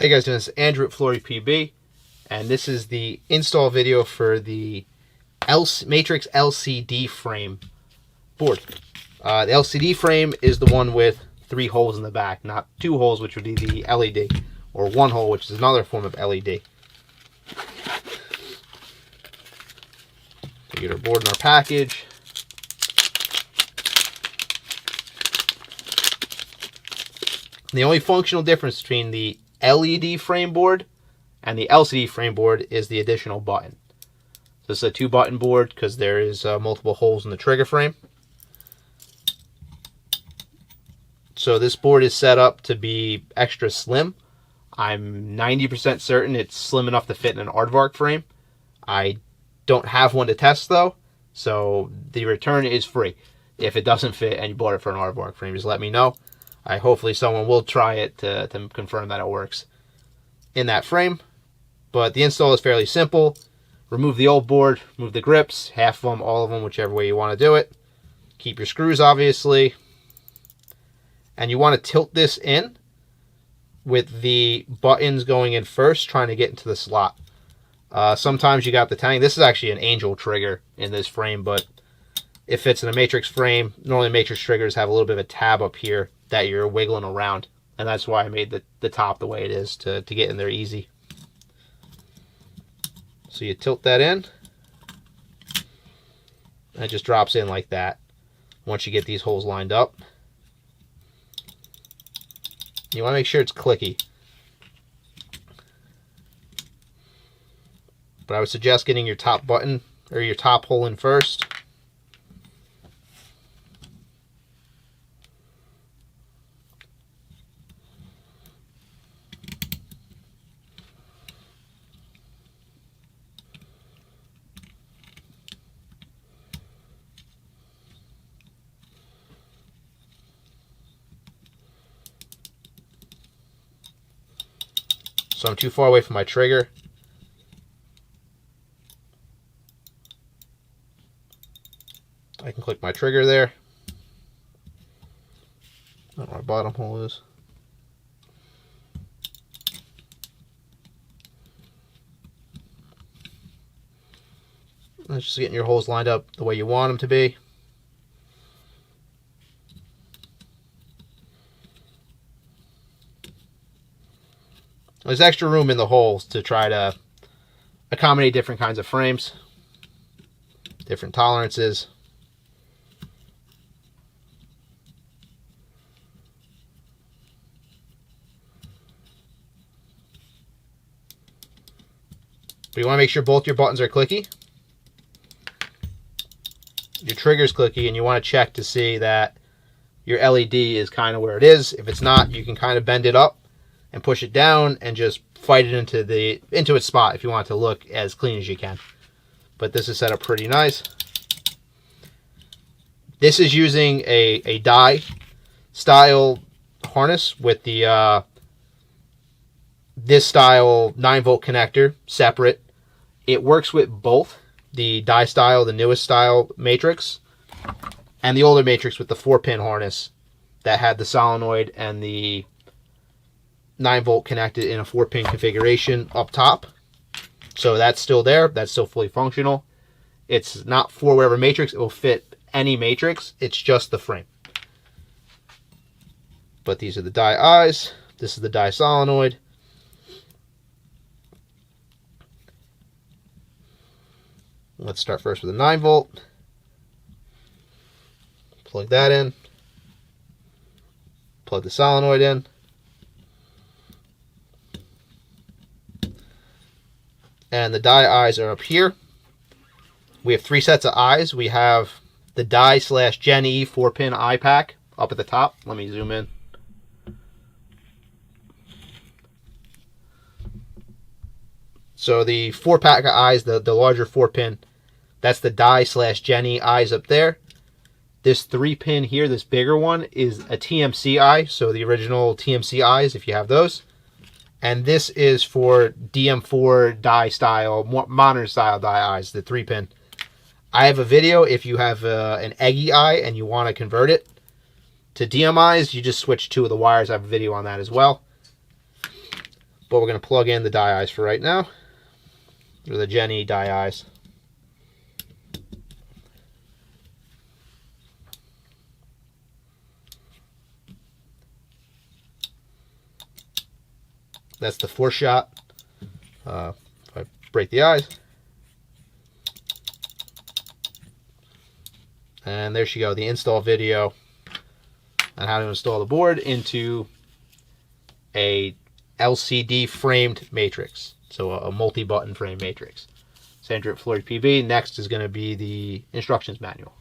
Hey guys, this is Andrew at FloryPB, and this is the install video for the Matrix LCD frame board. The LCD frame is the one with 3 holes in the back, not 2 holes, which would be the LED, or 1 hole, which is another form of LED. We get our board in our package. The only functional difference between the LED frame board and the LCD frame board is the additional button. So this is a 2-button board because there is multiple holes in the trigger frame. So this board is set up to be extra slim. I'm 90% certain it's slim enough to fit in an aardvark frame. I don't have one to test though, so the return is free. If it doesn't fit and you bought it for an aardvark frame, just let me know. Hopefully someone will try it to confirm that it works in that frame. But the install is fairly simple. Remove the old board, remove the grips, half of them, all of them, whichever way you want to do it. Keep your screws, obviously. And you want to tilt this in with the buttons going in first, trying to get into the slot. Sometimes you got the tang. This is actually an angel trigger in this frame, but it fits in a matrix frame. Normally matrix triggers have a little bit of a tab up here that you're wiggling around, and that's why I made the top the way it is to get in there easy. So you tilt that in, and it just drops in like that once you get these holes lined up. You want to make sure it's clicky, but I would suggest getting your top button or your top hole in first. So I'm too far away from my trigger. I can click my trigger there. I don't know where my bottom hole is. That's just getting your holes lined up the way you want them to be. There's extra room in the holes to try to accommodate different kinds of frames, different tolerances. But you want to make sure both your buttons are clicky, your trigger's clicky, and you want to check to see that your LED is kind of where it is. If it's not, you can kind of bend it up and push it down and just fight it into its spot if you want it to look as clean as you can. But this is set up pretty nice. This is using a die style harness with the this style 9-volt connector separate. It works with both the die style, the newest style matrix, and the older matrix with the 4-pin harness that had the solenoid and the 9-volt connected in a 4-pin configuration up top. So that's still there. That's still fully functional. It's not for whatever matrix. It will fit any matrix. It's just the frame. But these are the die eyes. This is the die solenoid. Let's start first with a 9-volt. Plug that in. Plug the solenoid in. And the die eyes are up here. We have 3 sets of eyes. We have the die / Gen E 4-pin eye pack up at the top. Let me zoom in. So the 4-pack of eyes, the larger 4-pin, that's the die / Gen E eyes up there. This 3-pin here, this bigger one, is a TMC eye. So the original TMC eyes, if you have those. And this is for DM4 die style, more modern style die eyes, the 3-pin. I have a video if you have an eggy eye and you want to convert it to DMIs, you just switch 2 of the wires. I have a video on that as well. but we're going to plug in the die eyes for right now, or the Gen E die eyes. That's the 4-shot. If I break the eyes. And there you go, the install video on how to install the board into a LCD framed matrix. So a multi-button frame matrix. Sandra at FloryPB. Next is going to be the instructions manual.